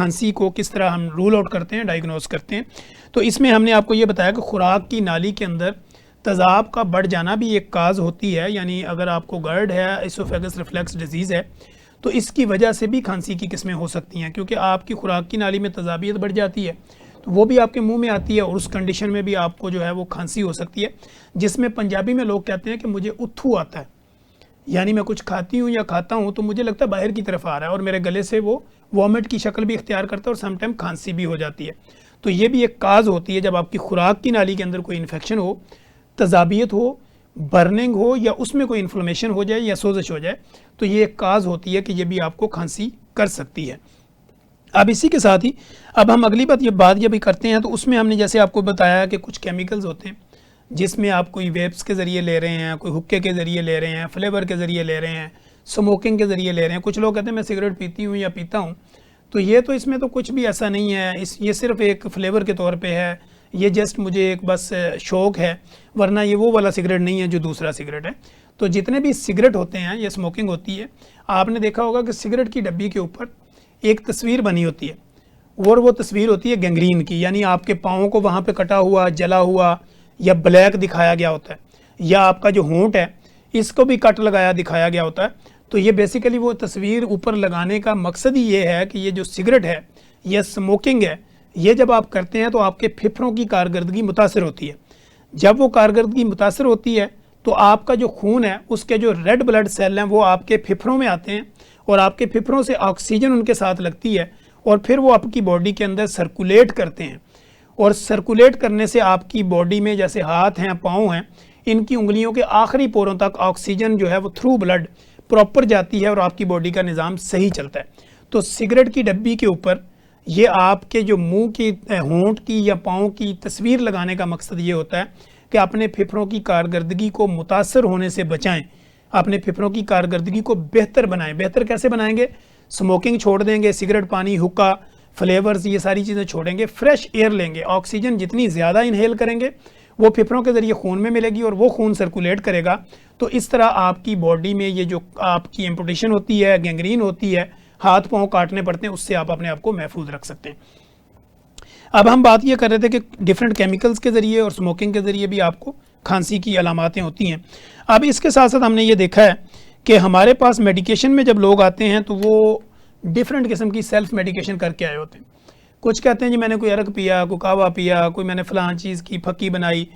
खांसी को किस तरह हम रूल आउट करते हैं, डायग्नोज करते हैं। तो इसमें हमने आपको ये बताया कि खुराक की नाली के अंदर तेज़ाब का बढ़ जाना भी एक काज होती है, यानी अगर आपको गर्ड है, इसोफेगस रिफ्लेक्स डिजीज़ है, तो इसकी वजह से भी खांसी की किस्में हो सकती हैं, क्योंकि आपकी खुराक की नाली में तेज़ाबियत बढ़ जाती है तो वो भी आपके मुंह में आती है और उस कंडीशन में भी आपको जो है वो खांसी हो सकती है, जिसमें पंजाबी में लोग कहते हैं कि मुझे उथू आता है, यानी मैं कुछ खाती हूँ या खाता हूँ तो मुझे लगता है बाहर की तरफ आ रहा है और मेरे गले से वो वॉमिट की शक्ल भी इख्तियार करता है और समटाइम खांसी भी हो जाती है। तो ये भी एक काज होती है, जब आपकी खुराक की नाली के अंदर कोई इन्फेक्शन हो, तेज़ाबियत हो, बर्निंग हो या उसमें कोई इन्फ्लेमेशन हो जाए या सोजिश हो जाए, तो ये एक काज होती है कि ये भी आपको खांसी कर सकती है। अब इसी के साथ ही अब हम अगली बात ये भी करते हैं, तो उसमें हमने जैसे आपको बताया कि कुछ केमिकल्स होते हैं जिसमें आप कोई वेप्स के ज़रिए ले रहे हैं, कोई हुक्के के ज़रिए ले रहे हैं, फ्लेवर के ज़रिए ले रहे हैं, स्मोकिंग के ज़रिए ले रहे हैं। कुछ लोग कहते हैं मैं सिगरेट पीती हूँ या पीता हूँ, तो ये तो इसमें तो कुछ भी ऐसा नहीं है, ये सिर्फ एक फ्लेवर के तौर पे है, ये जस्ट मुझे एक बस शौक़ है, वरना ये वो वाला सिगरेट नहीं है जो दूसरा सिगरेट है। तो जितने भी सिगरेट होते हैं या स्मोकिंग होती है, आपने देखा होगा कि सिगरेट की डब्बी के ऊपर एक तस्वीर बनी होती है और वो तस्वीर होती है गैंग्रीन की, यानी आपके पाँव को वहाँ पे कटा हुआ, जला हुआ या ब्लैक दिखाया गया होता है, या आपका जो होंठ है इसको भी कट लगाया दिखाया गया होता है। तो ये बेसिकली वो तस्वीर ऊपर लगाने का मकसद ही ये है कि ये जो सिगरेट है या स्मोकिंग है, ये जब आप करते हैं तो आपके फेफड़ों की कारकर्दगी मुतासर होती है। जब वो कारकर्दगी मुतासर होती है तो आपका जो खून है उसके जो रेड ब्लड सेल हैं वो आपके फेफड़ों में आते हैं और आपके फेफड़ों से ऑक्सीजन उनके साथ लगती है और फिर वो आपकी बॉडी के अंदर सर्कुलेट करते हैं, और सर्कुलेट करने से आपकी बॉडी में जैसे हाथ हैं, पाँव हैं, इनकी उंगलियों के आखिरी पोरों तक ऑक्सीजन जो है वो थ्रू ब्लड प्रॉपर जाती है और आपकी बॉडी का निज़ाम सही चलता है। तो सिगरेट की डब्बी के ऊपर ये आपके जो मुंह की, होंठ की या पाँव की तस्वीर लगाने का मकसद ये होता है कि अपने फेफड़ों की कारकर्दगी को मुतासर होने से बचाएं, अपने फेफड़ों की कारकर्दगी को बेहतर बनाएं। बेहतर कैसे बनाएंगे? स्मोकिंग छोड़ देंगे, सिगरेट, पानी, हुक्का, फ्लेवर्स, ये सारी चीज़ें छोड़ेंगे, फ्रेश एयर लेंगे, ऑक्सीजन जितनी ज़्यादा इनहेल करेंगे वो फेफड़ों के ज़रिए खून में मिलेगी और वो खून सर्कुलेट करेगा। तो इस तरह आपकी बॉडी में ये जो आपकी एम्पुटेशन होती है, गैंग्रीन होती है, हाथ पाँव काटने पड़ते हैं, उससे आप अपने आप को महफूज रख सकते हैं। अब हम बात ये कर रहे थे कि डिफरेंट केमिकल्स के ज़रिए और स्मोकिंग के ज़रिए भी आपको खांसी की अलामातें होती हैं। अब इसके साथ साथ हमने ये देखा है कि हमारे पास मेडिकेशन में जब लोग आते हैं तो वो डिफरेंट किस्म की सेल्फ मेडिकेशन करके आए होते हैं। कुछ कहते हैं जी मैंने कोई अरक पिया, कोई कावा पिया, कोई मैंने फ़लाँ चीज़ की फक्की बनाई,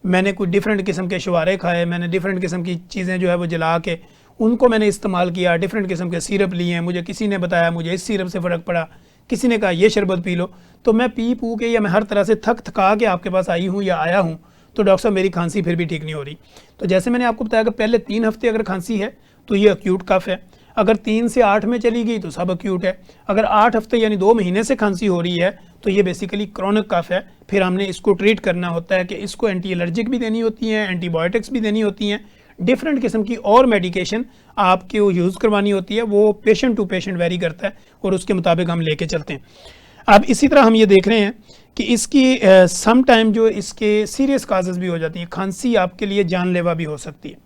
मैंने कोई डिफरेंट किस्म के शुआरे खाए, मैंने डिफरेंट किस्म की चीज़ें जो है वो जला के उनको मैंने इस्तेमाल किया, डिफरेंट किस्म के सिरप लिए हैं, मुझे किसी ने बताया मुझे इस सिरप से फ़र्क पड़ा, किसी ने कहा ये शरबत पी लो, तो मैं पी पू के या मैं हर तरह से थक थका के आपके पास आई हूँ या आया हूँ, तो डॉक्टर साहब मेरी खांसी फिर भी ठीक नहीं हो रही। तो जैसे मैंने आपको बताया कि पहले 3 हफ्ते अगर खांसी है तो ये अक्यूट कफ है, अगर 3 से 8 में चली गई तो सब अक्यूट है, अगर 8 हफ्ते यानी 2 महीने से खांसी हो रही है तो ये बेसिकली क्रॉनिक कफ है। फिर हमने इसको ट्रीट करना होता है कि इसको एंटी एलर्जिक भी देनी होती हैं, एंटीबायोटिक्स भी देनी होती हैं, डिफरेंट किस्म की और मेडिकेशन आपको यूज़ करवानी होती है। वो पेशेंट टू पेशेंट वेरी करता है और उसके मुताबिक हम लेके चलते हैं। अब इसी तरह हम ये देख रहे हैं कि इसकी सम टाइम जो इसके सीरियस काजेज़ भी हो जाती हैं। खांसी आपके लिए जानलेवा भी हो सकती है।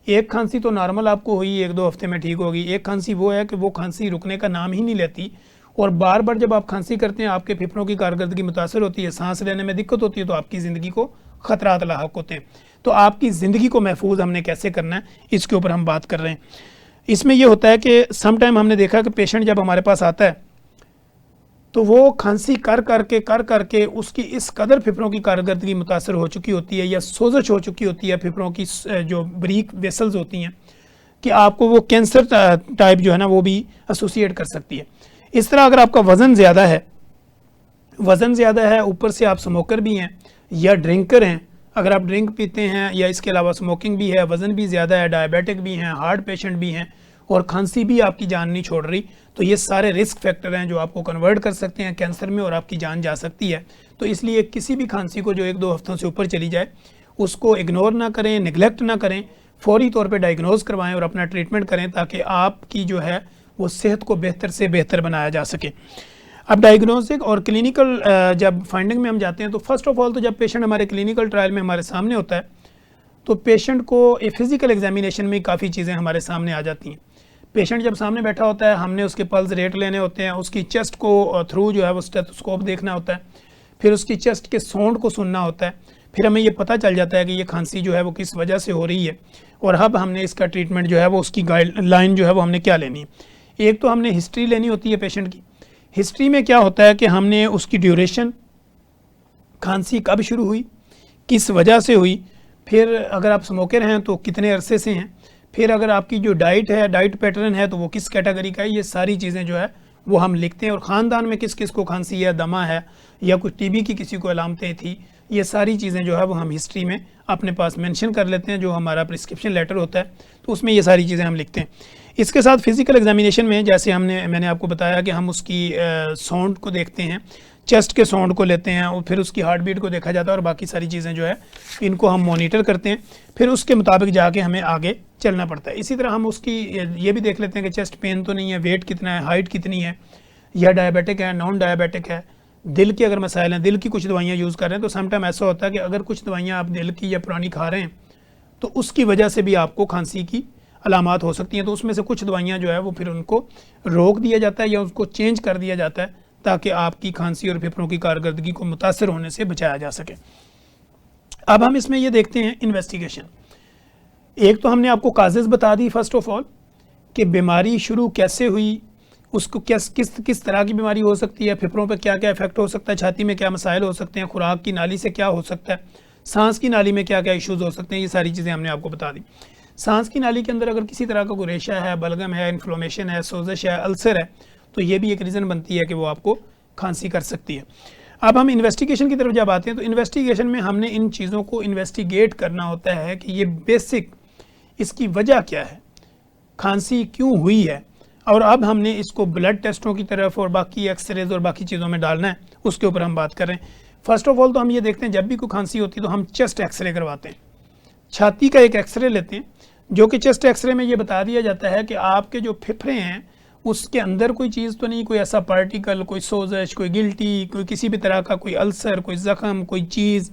एक खांसी तो नॉर्मल आपको हुई, 1-2 हफ्ते में ठीक होगी। एक खांसी वो है कि वो खांसी रुकने का नाम ही नहीं लेती और बार बार जब आप खांसी करते हैं आपके फेफड़ों की कारकर्दगी मुतासर होती है, सांस लेने में दिक्कत होती है, तो आपकी ज़िंदगी को ख़तरात लाहक होते हैं। तो आपकी ज़िंदगी को महफूज हमने कैसे करना है इसके ऊपर हम बात कर रहे हैं। इसमें यह होता है कि सम टाइम हमने देखा कि पेशेंट जब हमारे पास आता है तो वो खांसी कर करके उसकी इस कदर फेफड़ों की कारकर्दगी मुतासर हो चुकी होती है या सोजश हो चुकी होती है फेफड़ों की जो ब्रीक वेसल्स होती हैं कि आपको वो कैंसर टाइप जो है ना वो भी एसोसिएट कर सकती है। इस तरह अगर आपका वज़न ज़्यादा है, ऊपर से आप स्मोकर भी हैं या ड्रिंकर हैं, अगर आप ड्रिंक पीते हैं या इसके अलावा स्मोकिंग भी है, वज़न भी ज़्यादा है, डायबिटिक भी हैं, हार्ट पेशेंट भी हैं और खांसी भी आपकी जान नहीं छोड़ रही, तो ये सारे रिस्क फैक्टर हैं जो आपको कन्वर्ट कर सकते हैं कैंसर में और आपकी जान जा सकती है। तो इसलिए किसी भी खांसी को जो 1-2 हफ्तों से ऊपर चली जाए उसको इग्नोर ना करें, निगलेक्ट ना करें, फौरी तौर पे डायग्नोज करवाएं और अपना ट्रीटमेंट करें ताकि आपकी जो है वो सेहत को बेहतर से बेहतर बनाया जा सके। अब डायग्नोस्टिक और क्लिनिकल जब फाइंडिंग में हम जाते हैं तो फर्स्ट ऑफ ऑल तो जब पेशेंट हमारे क्लिनिकल ट्रायल में हमारे सामने होता है तो पेशेंट को फिज़िकल एग्जामिनेशन में काफ़ी चीज़ें हमारे सामने आ जाती हैं। पेशेंट जब सामने बैठा होता है, हमने उसके पल्स रेट लेने होते हैं, उसकी चेस्ट को थ्रू जो है वो स्टेथोस्कोप देखना होता है, फिर उसकी चेस्ट के साउंड को सुनना होता है, फिर हमें ये पता चल जाता है कि ये खांसी जो है वो किस वजह से हो रही है, और अब हमने इसका ट्रीटमेंट जो है वो उसकी गाइडलाइन जो है वो हमने क्या लेनी है। एक तो हमने हिस्ट्री लेनी होती है पेशेंट की। हिस्ट्री में क्या होता है कि हमने उसकी ड्यूरेशन, खांसी कब शुरू हुई, किस वजह से हुई, फिर अगर आप स्मोकर हैं तो कितने अरसे से हैं, फिर अगर आपकी जो डाइट है, डाइट पैटर्न है तो वो किस कैटेगरी का है, ये सारी चीज़ें जो है वो हम लिखते हैं। और ख़ानदान में किस किस को खांसी है, दमा है, या कुछ टीबी की किसी को अलामतें थी, ये सारी चीज़ें जो है वो हम हिस्ट्री में अपने पास मेंशन कर लेते हैं, जो हमारा प्रिस्क्रिप्शन लेटर होता है तो उसमें ये सारी चीज़ें हम लिखते हैं। इसके साथ फिज़िकल एग्जामिनेशन में जैसे मैंने आपको बताया कि हम उसकी साउंड को देखते हैं, चेस्ट के साउंड को लेते हैं, और फिर उसकी हार्ट बीट को देखा जाता है, और बाकी सारी चीज़ें जो है इनको हम मॉनिटर करते हैं, फिर उसके मुताबिक जाके हमें आगे चलना पड़ता है। इसी तरह हम उसकी ये भी देख लेते हैं कि चेस्ट पेन तो नहीं है, वेट कितना है, हाइट कितनी है, या डायबिटिक है, नॉन डायबिटिक है, दिल के अगर मसाइल हैं, दिल की कुछ दवाइयाँ यूज़ कर रहे हैं, तो समटाइम ऐसा होता है कि अगर कुछ दवाइयाँ आप दिल की या पुरानी खा रहे हैं तो उसकी वजह से भी आपको खांसी की अलामात हो सकती हैं। तो उसमें से कुछ दवाइयाँ जो है वो फिर उनको रोक दिया जाता है या उसको चेंज कर दिया जाता है, ताकि आपकी खांसी और फेफड़ों की कारकर्दगी को मुतासर होने से बचाया जा सके। अब हम इसमें ये देखते हैं इन्वेस्टिगेशन। एक तो हमने आपको काजेज़ बता दी फर्स्ट ऑफ ऑल कि बीमारी शुरू कैसे हुई, उसको किस तरह की बीमारी हो सकती है, फेफड़ों पर क्या क्या इफेक्ट हो सकता है, छाती में क्या मसाइल हो सकते हैं, खुराक की नाली से क्या हो सकता है, सांस की नाली में क्या क्या इश्यूज़ हो सकते हैं, ये सारी चीज़ें हमने आपको बता दी। सांस की नाली के अंदर अगर किसी तरह का कोई रेशा है, बलगम है, इन्फ्लोमेशन है, सोजिश है, अल्सर है, तो ये भी एक रीज़न बनती है कि वो आपको खांसी कर सकती है। अब हम इन्वेस्टिगेशन की तरफ जब आते हैं तो इन्वेस्टिगेशन में हमने इन चीज़ों को इन्वेस्टिगेट करना होता है कि ये बेसिक इसकी वजह क्या है, खांसी क्यों हुई है, और अब हमने इसको ब्लड टेस्टों की तरफ और बाकी एक्सरेज और बाकी चीज़ों में डालना है, उसके ऊपर हम बात कर रहे हैं। फर्स्ट ऑफ ऑल तो हम ये देखते हैं जब भी कोई खांसी होती है तो हम चेस्ट एक्सरे करवाते हैं, छाती का एक एक्सरे लेते हैं, जो कि चेस्ट एक्सरे में ये बता दिया जाता है कि आपके जो फेफड़े हैं उसके अंदर कोई चीज़ तो नहीं, कोई ऐसा पार्टिकल, कोई सोजश, कोई गिल्टी, कोई किसी भी तरह का कोई अल्सर, कोई ज़ख़म, कोई चीज़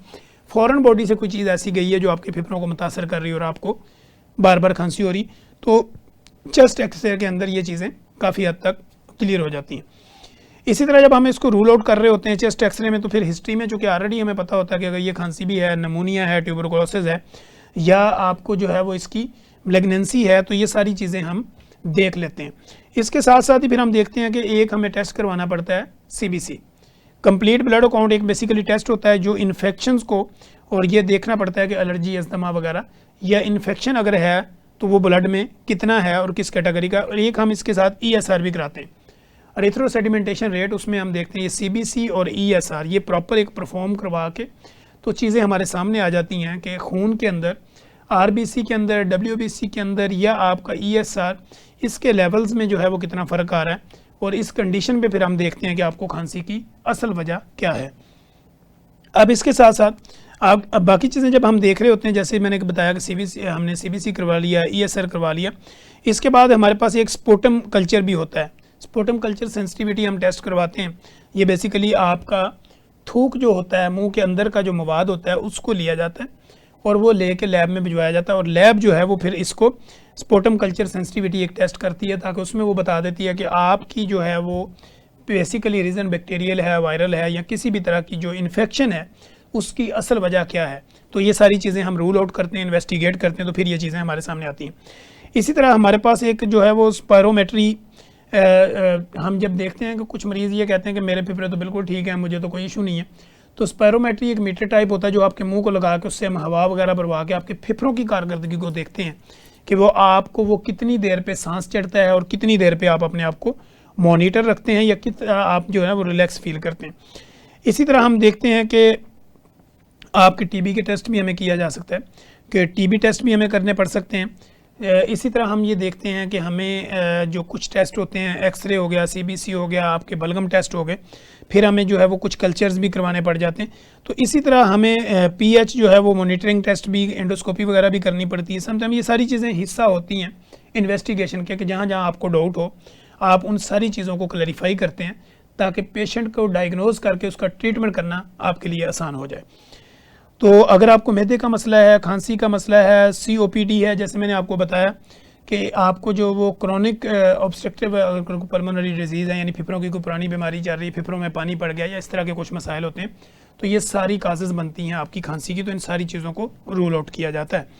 फ़ॉरेन बॉडी से कोई चीज़ ऐसी गई है जो आपके फेफड़ों को मुतासर कर रही है और आपको बार बार खांसी हो रही। तो चेस्ट एक्सरे के अंदर ये चीज़ें काफ़ी हद तक क्लियर हो जाती हैं। इसी तरह जब हम इसको रूल आउट कर रहे होते हैं चेस्ट एक्सरे में, तो फिर हिस्ट्री में चूँकि ऑलरेडी हमें पता होता है कि अगर ये खांसी भी है, नमूनिया है, ट्यूबरकुलोसिस है, या आपको जो है वो इसकी मैलिग्नेंसी है, तो ये सारी चीज़ें हम देख लेते हैं। इसके साथ साथ ही फिर हम देखते हैं कि एक हमें टेस्ट करवाना पड़ता है CBC, कंप्लीट ब्लड काउंट। एक बेसिकली टेस्ट होता है जो इन्फेक्शंस को, और ये देखना पड़ता है कि एलर्जी, अस्थमा वगैरह या इन्फेक्शन अगर है तो वो ब्लड में कितना है और किस कैटेगरी का। और एक हम इसके साथ ESR भी कराते हैं, एरिथ्रोसेडिमेंटेशन रेट, उसमें हम देखते हैं ये CBC और ESR ये प्रॉपर एक परफॉर्म करवा के तो चीज़ें हमारे सामने आ जाती हैं कि खून के अंदर, RBC के अंदर, WBC के अंदर या आपका ESR, इसके लेवल्स में जो है वो कितना फ़र्क आ रहा है, और इस कंडीशन पे फिर हम देखते हैं कि आपको खांसी की असल वजह क्या है। अब इसके साथ साथ अब बाकी चीज़ें जब हम देख रहे होते हैं, जैसे मैंने बताया कि हमने CBC करवा लिया, ESR करवा लिया, इसके बाद हमारे पास एक स्पोटम कल्चर भी होता है। स्पोटम कल्चर सेंसिटिविटी हम टेस्ट करवाते हैं। ये बेसिकली आपका थूक जो होता है, मुंह के अंदर का जो मवाद होता है उसको लिया जाता है और वो लेके लैब में भिजवाया जाता है, और लैब जो है वो फिर इसको स्पोटम कल्चर सेंसिटिविटी एक टेस्ट करती है, ताकि उसमें वो बता देती है कि आपकी जो है वो बेसिकली रीज़न बैक्टीरियल है, वायरल है, या किसी भी तरह की जो इन्फेक्शन है उसकी असल वजह क्या है। तो ये सारी चीज़ें हम रूल आउट करते हैं, इन्वेस्टिगेट करते हैं, तो फिर ये चीज़ें हमारे सामने आती हैं। इसी तरह हमारे पास एक जो है वो स्पायरोमेट्री, हम जब देखते हैं कि कुछ मरीज़ ये कहते हैं कि मेरे फेफड़े तो बिल्कुल ठीक है, मुझे तो कोई इशू नहीं है, तो स्पायरोमेट्री एक मीटर टाइप होता है जो आपके मुंह को लगा के उससे हम हवा वगैरह भरवा के आपके फेफड़ों की कारकर्दगी को देखते हैं कि वो आपको वो कितनी देर पे सांस चढ़ता है और कितनी देर पे आप अपने आप को मॉनिटर रखते हैं या कितना आप जो है वो रिलैक्स फील करते हैं। इसी तरह हम देखते हैं कि आपके TB के टेस्ट भी हमें किया जा सकता है, कि TB टेस्ट भी हमें करने पड़ सकते हैं। इसी तरह हम ये देखते हैं कि हमें जो कुछ टेस्ट होते हैं, एक्सरे हो गया, CBC हो गया, आपके बलगम टेस्ट हो गए, फिर हमें जो है वो कुछ कल्चर्स भी करवाने पड़ जाते हैं। तो इसी तरह हमें PH जो है वो मॉनिटरिंग टेस्ट भी, एंडोस्कोपी वगैरह भी करनी पड़ती है। समटाइम ये सारी चीज़ें हिस्सा होती हैं इन्वेस्टिगेशन के, कि जहाँ जहाँ आपको डाउट हो आप उन सारी चीज़ों को क्लैरिफाई करते हैं ताकि पेशेंट को डायग्नोज करके उसका ट्रीटमेंट करना आपके लिए आसान हो जाए। तो अगर आपको मैदे का मसला है, खांसी का मसला है, COPD है, जैसे मैंने आपको बताया कि आपको जो वो क्रॉनिक ऑब्स्ट्रक्टिव पल्मोनरी डिजीज़ है, यानी फेफड़ों की कोई पुरानी बीमारी चल रही है, फेफड़ों में पानी पड़ गया या इस तरह के कुछ मसाइल होते हैं, तो ये सारी काजेज़ बनती हैं आपकी खांसी की, तो इन सारी चीज़ों को रूल आउट किया जाता है।